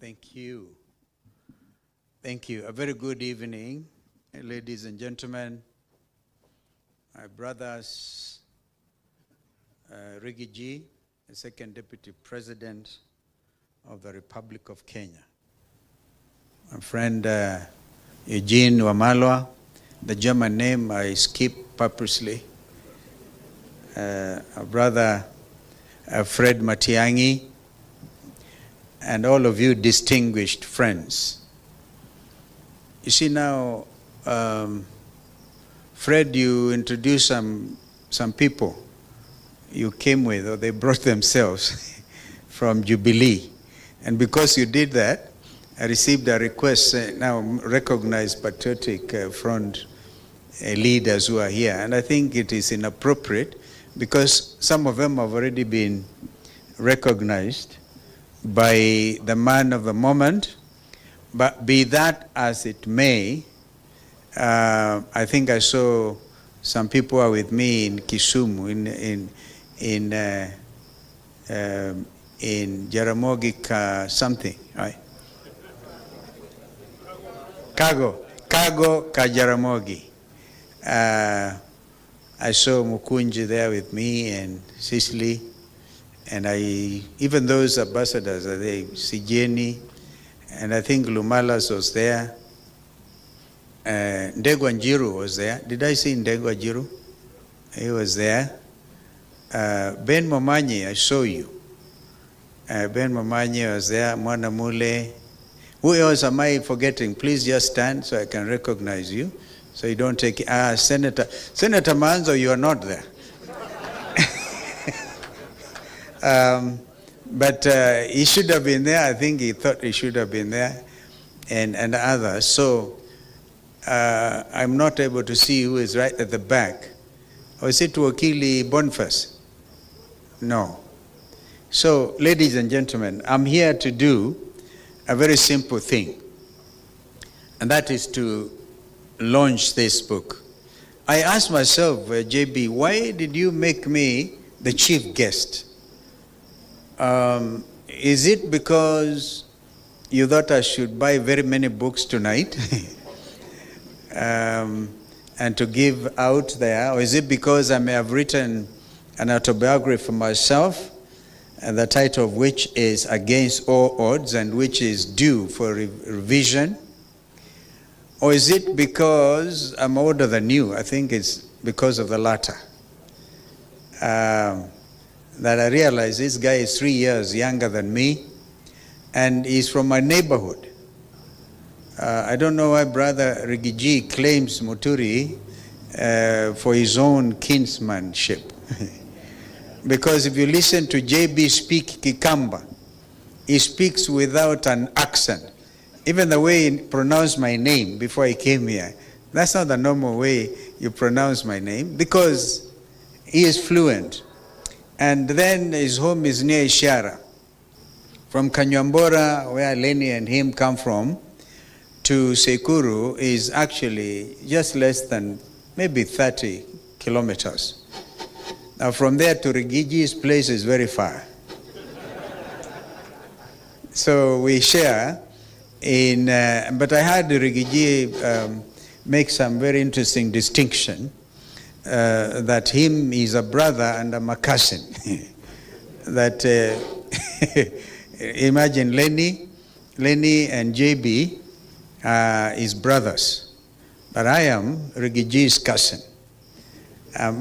Thank you. Thank you. A very good evening, ladies and gentlemen, my brothers, Rigiji, the second Deputy President of the Republic of Kenya. My friend Eugene Wamalwa, the German name I skip purposely. Our brother Fred MATIANG'I, and all of you distinguished friends. You see now, Fred, you introduced some people you came with, or they brought themselves from Jubilee. And because you did that, I received a request, now recognized patriotic front leaders who are here. And I think it is inappropriate because some of them have already been recognized by the man of the moment. But be that as it may, I think I saw some people are with me in Kisumu, in Jaramogi something, right? Kago Jaramogi. I saw Mukunji there with me and Cicely, and even those ambassadors, are they Sijeni, and I think Lumalas was there. Ndegwa Njiru was there. Did I see Ndegwa Njiru? He was there. Ben Momanyi, I saw you. Ben Momanyi was there. Mwana Mule. Who else am I forgetting? Please just stand so I can recognize you. So you don't take Senator Manzo, you are not there. But he should have been there. I think he thought he should have been there, and others. So I'm not able to see who is right at the back. Or is it Wakili Boniface? No. So, ladies and gentlemen, I'm here to do a very simple thing, and that is to launch this book. I asked myself, JB, why did you make me the chief guest? Is it because you thought I should buy very many books tonight and to give out there? Or is it because I may have written an autobiography for myself, and the title of which is Against All Odds and which is due for revision? Or is it because I'm older than you? I think it's because of the latter. That I realize this guy is 3 years younger than me, and he's from my neighborhood. I don't know why Brother Rigiji claims Muturi for his own kinsmanship. Because if you listen to JB speak Kikamba, he speaks without an accent. Even the way he pronounced my name before he came here, that's not the normal way you pronounce my name, because he is fluent. And then his home is near Ishara. From Kanyambora, where Lenny and him come from, to Sekuru is actually just less than maybe 30 kilometers. Now from there to Rigiji's place is very far. So we share in, but I heard Rigiji make some very interesting distinction. That him is a brother and I'm a cousin. That imagine Lenny and JB is brothers, but I am Rigiji's cousin.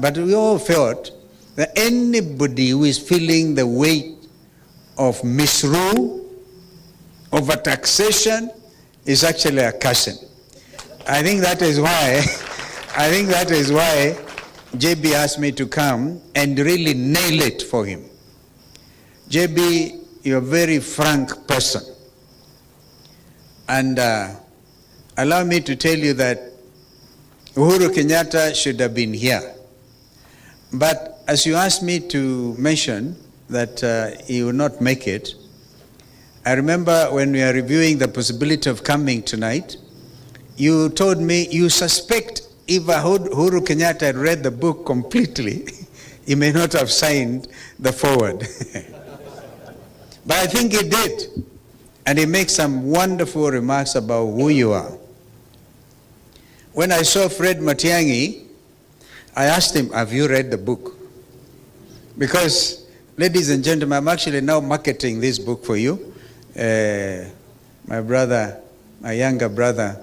But we all felt that anybody who is feeling the weight of misrule, over taxation, is actually a cousin. I think that is why JB asked me to come and really nail it for him. JB, you're a very frank person. And allow me to tell you that Uhuru Kenyatta should have been here. But as you asked me to mention that he will not make it, I remember when we are reviewing the possibility of coming tonight, you told me you suspect if Uhuru Kenyatta had read the book completely, he may not have signed the foreword. But I think he did. And he makes some wonderful remarks about who you are. When I saw Fred Matiang'I, I asked him, have you read the book? Because, ladies and gentlemen, I'm actually now marketing this book for you. My brother, my younger brother,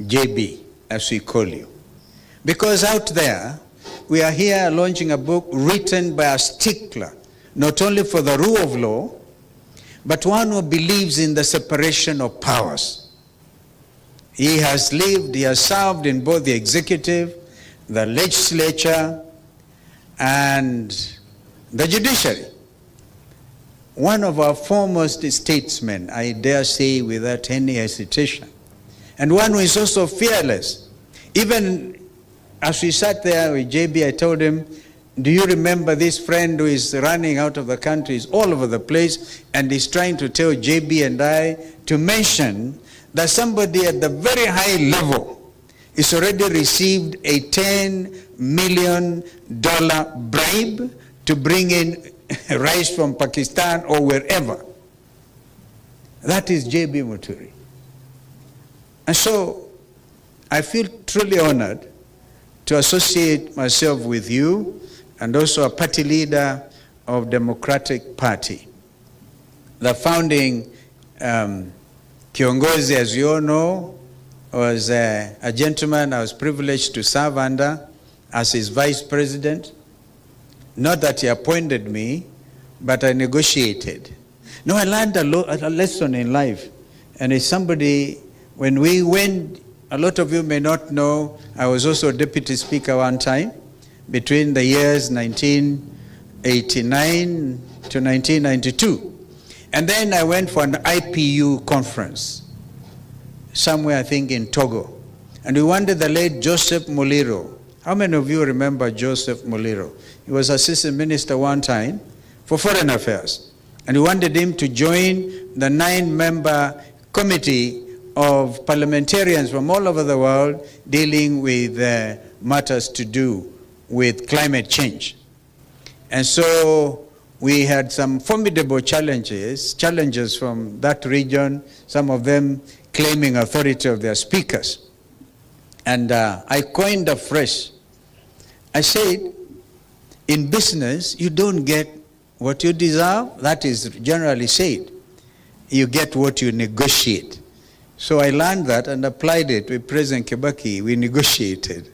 JB, as we call you. Because out there, we are here launching a book written by a stickler, not only for the rule of law, but one who believes in the separation of powers. He has lived, he has served in both the executive, the legislature, and the judiciary. One of our foremost statesmen, I dare say without any hesitation, and one who is also fearless. Even as we sat there with JB, I told him, do you remember this friend who is running out of the country, is all over the place, and is trying to tell JB and I to mention that somebody at the very high level is already received a $10 million bribe to bring in rice from Pakistan or wherever. That is JB Muturi. And so I feel truly honored to associate myself with you, and also a party leader of Democratic Party. The founding Kiongozi, as you all know, was a gentleman I was privileged to serve under as his vice president. Not that he appointed me, but I negotiated. No, I learned a lesson in life. And it's somebody, when we went, a lot of you may not know, I was also deputy speaker one time, between the years 1989 to 1992. And then I went for an IPU conference, somewhere I think in Togo. And we wanted the late Joseph Muliro. How many of you remember Joseph Muliro? He was assistant minister one time for foreign affairs. And we wanted him to join the 9-member committee of parliamentarians from all over the world dealing with matters to do with climate change. And so we had some formidable challenges from that region, some of them claiming authority of their speakers. And I coined a phrase. I said, in business, you don't get what you deserve. That is generally said. You get what you negotiate. So I learned that and applied it with President Kibaki. We negotiated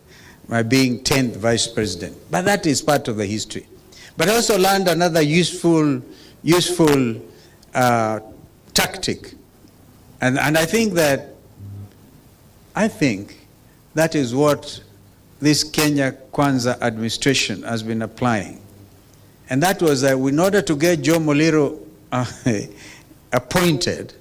my being 10th vice president. But that is part of the history. But I also learned another useful tactic. And I think that is what this Kenya Kwanza administration has been applying. And that was that in order to get Joe Muliro appointed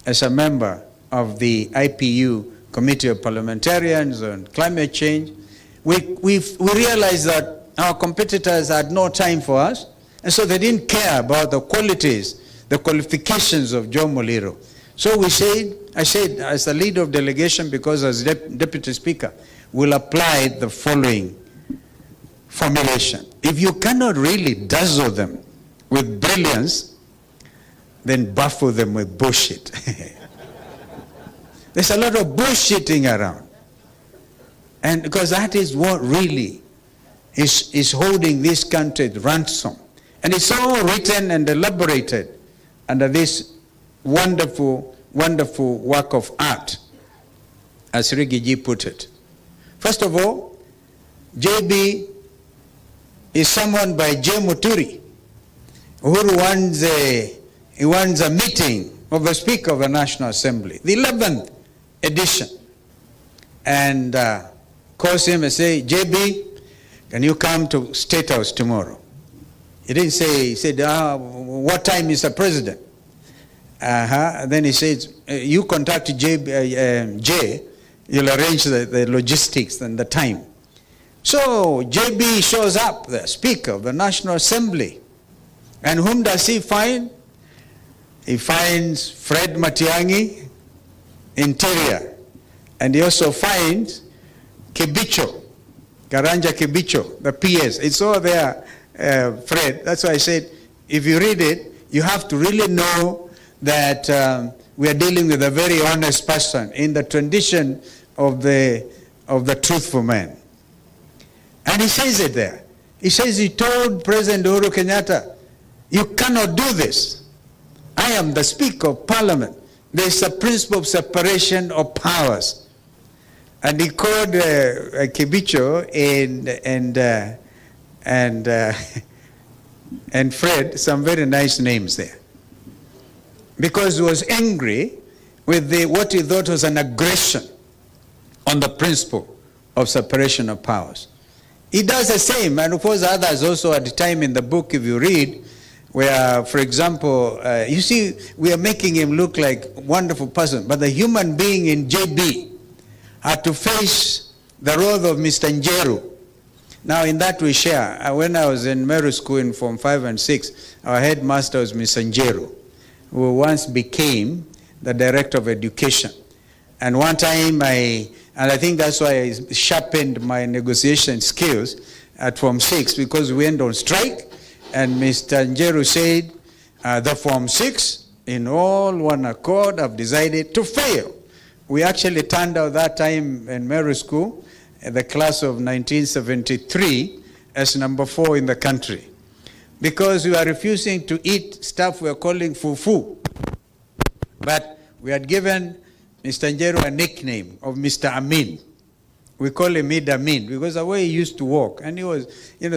as a member of the IPU Committee of Parliamentarians on Climate Change, we realized that our competitors had no time for us, and so they didn't care about the qualities, the qualifications of Joe Muliro. So I said, as the leader of delegation, because as deputy speaker, we'll apply the following formulation. If you cannot really dazzle them with brilliance, then baffle them with bullshit. There's a lot of bullshitting around. And because that is what really is holding this country at ransom. And it's all written and elaborated under this wonderful, wonderful work of art, as Rigiji put it. First of all, JB is summoned by J. Muturi, who wants a meeting of the Speaker of the National Assembly, the 11th edition, and calls him and say, JB, can you come to State House tomorrow? He didn't say, he said, what time is the president? And then he says, you contact Jay, you'll arrange the logistics and the time. So JB shows up, the Speaker of the National Assembly. And whom does he find? He finds Fred Matiang'I, Interior. And he also finds Kibicho, Garanja Kibicho, the PS. It's all there, Fred. That's why I said, if you read it, you have to really know that we are dealing with a very honest person in the tradition of the truthful man. And he says it there. He says he told President Uhuru Kenyatta, you cannot do this. I am the Speaker of Parliament. There's a principle of separation of powers. And he called Kibicho and Fred some very nice names there. Because he was angry with what he thought was an aggression on the principle of separation of powers. He does the same, and of course others also at the time in the book, if you read, where, for example, you see, we are making him look like a wonderful person, but the human being in JB had to face the role of Mr. Njeru. Now, in that we share. When I was in Meru School in Form 5 and 6, our headmaster was Mr. Njeru, who once became the director of education. And one time and I think that's why I sharpened my negotiation skills at Form 6, because we went on strike, and Mr. Njeru said, the Form 6, in all one accord, have decided to fail. We actually turned out that time in Meru School, the class of 1973, as number 4 in the country, because we were refusing to eat stuff we were calling fufu. But we had given Mr. Njeru a nickname of Mr. Amin. We call him Idi Amin because the way he used to walk. And he was,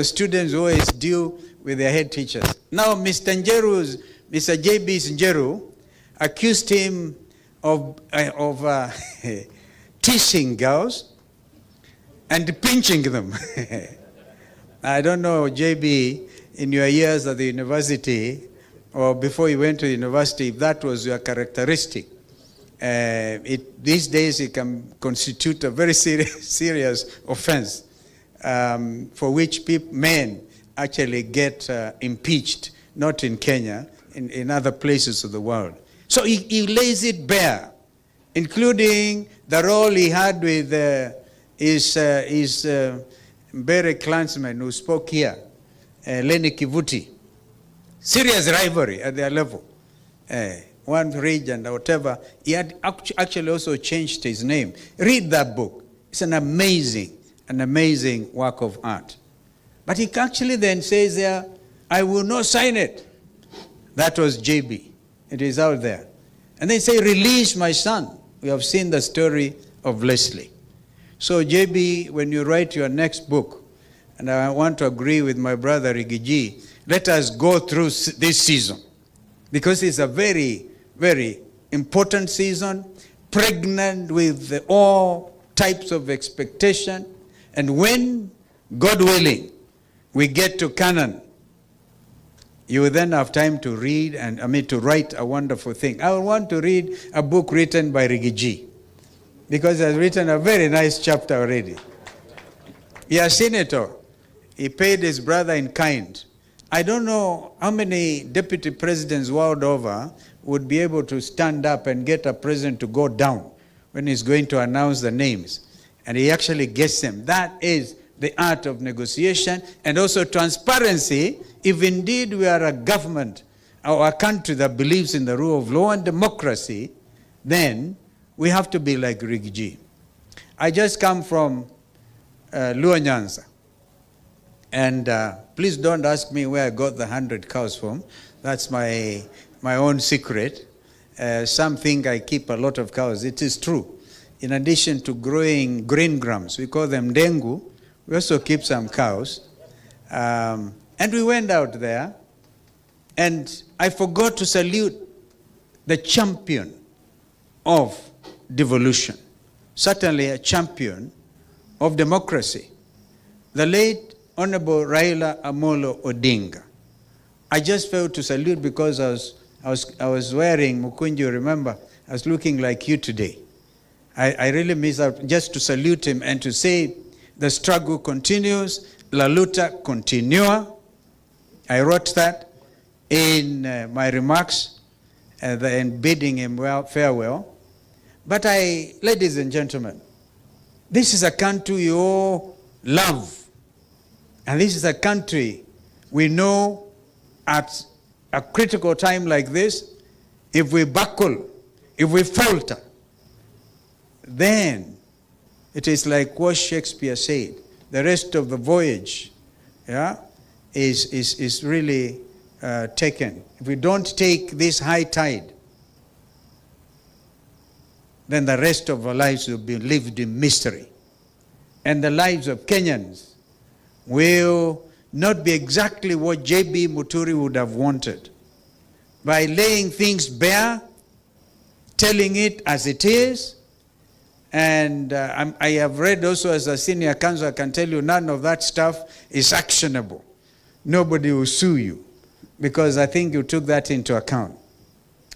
students always deal with their head teachers. Now, Mr. J.B. Njeru accused him of teasing girls and pinching them. I don't know, J.B., in your years at the university or before you went to university, if that was your characteristic. These days it can constitute a very serious offense for which men actually get impeached, not in Kenya, in other places of the world. So he lays it bare, including the role he had with his Mbere clansman who spoke here, Lenny Kivuti. Serious rivalry at their level. One region or whatever, he had actually also changed his name. Read that book. It's an amazing work of art. But he actually then says there, I will not sign it. That was JB. It is out there. And they say, release my son. We have seen the story of Leslie. So JB, when you write your next book, and I want to agree with my brother Rigiji, let us go through this season. Because it's a very, very important season, pregnant with all types of expectation. And when, God willing, we get to Canaan, you will then have time to read to write a wonderful thing. I want to read a book written by Rigiji, because he has written a very nice chapter already. He has seen it all. He paid his brother in kind. I don't know how many deputy presidents world over would be able to stand up and get a president to go down when he's going to announce the names. And he actually gets them. That is the art of negotiation and also transparency. If indeed we are a government or a country that believes in the rule of law and democracy, then we have to be like Rigiji. I just come from Luo Nyanza. And please don't ask me where I got the 100 cows from. That's my own secret. Some think I keep a lot of cows. It is true. In addition to growing green grams, we call them dengu, we also keep some cows. And we went out there, and I forgot to salute the champion of devolution, certainly a champion of democracy, the late Honorable Raila Amolo Odinga. I just failed to salute because I was wearing Mukunji, remember, I was looking like you today. I really miss out just to salute him and to say the struggle continues, la luta continua. I wrote that in my remarks and bidding him farewell. But ladies and gentlemen, this is a country you all love. And this is a country we know at a critical time like this, if we buckle, if we falter, then it is like what Shakespeare said. The rest of the voyage, is really taken. If we don't take this high tide, then the rest of our lives will be lived in mystery. And the lives of Kenyans will not be exactly what J.B. Muturi would have wanted. By laying things bare, telling it as it is, and I have read also as a senior counsel, I can tell you none of that stuff is actionable. Nobody will sue you because I think you took that into account.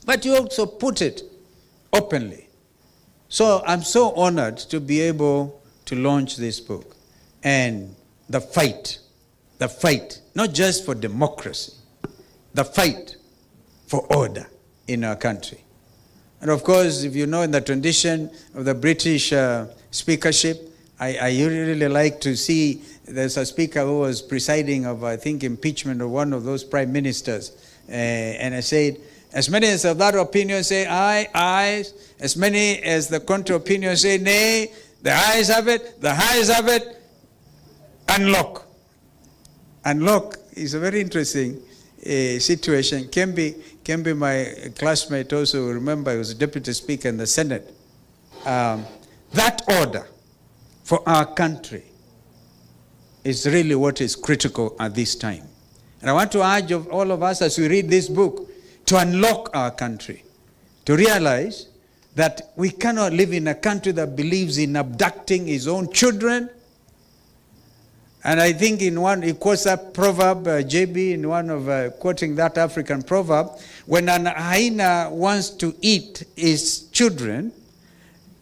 But you also put it openly. So I'm so honored to be able to launch this book. And the fight, not just for democracy, the fight for order in our country. And of course, if you know, in the tradition of the British speakership, I really like to see there's a speaker who was presiding of, I think, impeachment of one of those prime ministers. And I said, as many as of that opinion say aye, aye. As many as the contrary opinion say nay. The ayes have it, the ayes have it. Unlock. Unlock is a very interesting situation. Kembe, my classmate, also remember he was a deputy speaker in the Senate. That order for our country is really what is critical at this time. And I want to urge of all of us as we read this book to unlock our country, to realize that we cannot live in a country that believes in abducting his own children. And I think in one, he quotes that proverb, JB, in one of quoting that African proverb, when an hyena wants to eat his children,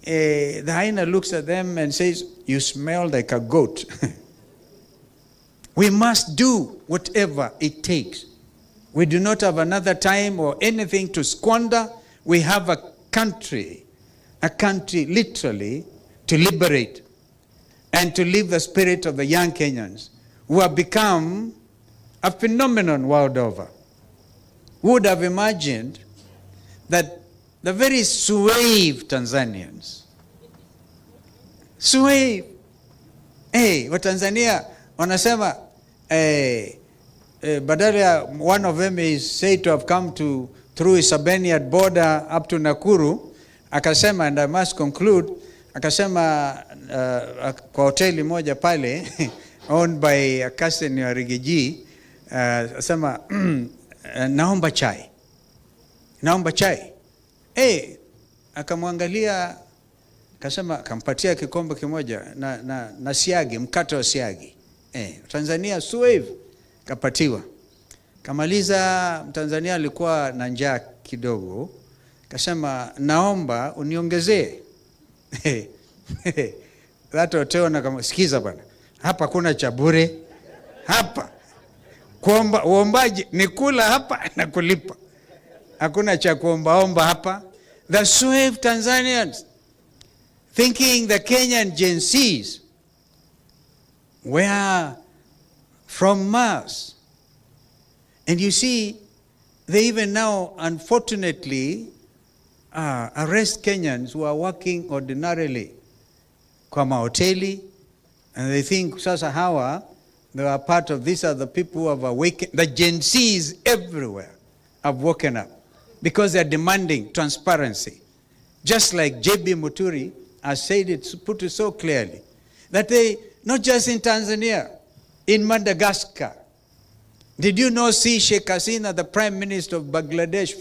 the hyena looks at them and says, "You smell like a goat." We must do whatever it takes. We do not have another time or anything to squander. We have a country literally to liberate and to live the spirit of the young Kenyans who have become a phenomenon world over. Who would have imagined that the very suave Tanzanians, suave, Watanzania wanasema, badala one of them is said to have come through Isabenian border up to Nakuru, akasema, and I must conclude, akasema kwa hoteli moja pale owned by a cousin wa Rigiji, akasema naomba chai. Akamwangalia, akasema, akampatia kikombe kimoja na siagi, mkate wa siagi. Tanzania suave, kapatiwa. Kamaliza, Mtanzania alikuwa na njaa kidogo, akasema, naomba uniongezee. That hotel na kama, sikiza bwana, hapa kuna cha bure. Hapa kuomba, uombaji ni kula hapa na kulipa. Hakuna cha kuomba hapa. The suave Tanzanians thinking the Kenyan Gen Zs were from Mars. And you see, they even now, unfortunately, arrest Kenyans who are working ordinarily kwa mahoteli, and they think sasa hawa, they are part of, these are the people who have awakened. The Gen Zs everywhere have woken up because they are demanding transparency. Just like J.B. Muturi has said it, put it so clearly, that they, not just in Tanzania, in Madagascar. Did you not see Sheikh Hasina, the Prime Minister of Bangladesh,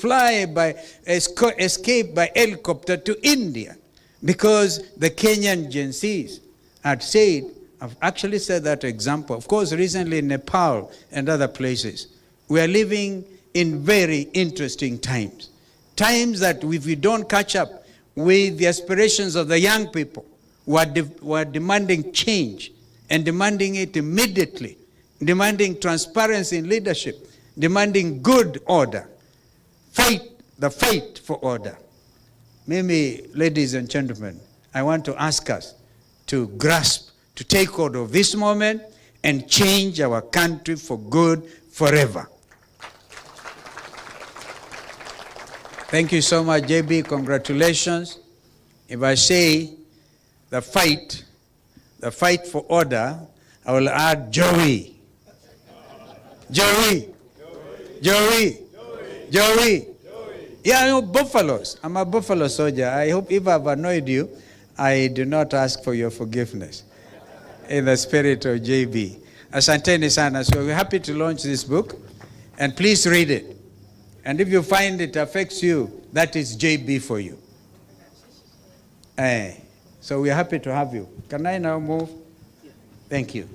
escape by helicopter to India? Because the Kenyan Gen Zs had said, I've actually said that example. Of course, recently in Nepal and other places. We are living in very interesting times. Times that if we don't catch up with the aspirations of the young people who are demanding change and demanding it immediately, demanding transparency in leadership, demanding good order, the fight for order. Maybe, ladies and gentlemen, I want to ask us to grasp, to take hold of this moment and change our country for good forever. Thank you so much, JB. Congratulations. If I say the fight for order, I will add Joey. Joey. Joey. Joey. Yeah, you know, buffaloes. I'm a buffalo soldier. I hope if I've annoyed you, I do not ask for your forgiveness. In the spirit of JB. Asanteni sana. So we're happy to launch this book. And please read it. And if you find it affects you, that is JB for you. So we're happy to have you. Can I now move? Thank you.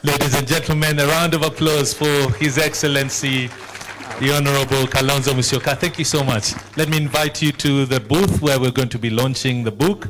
Ladies and gentlemen, a round of applause for His Excellency, the Honorable Kalonzo Musyoka. Thank you so much. Let me invite you to the booth where we're going to be launching the book.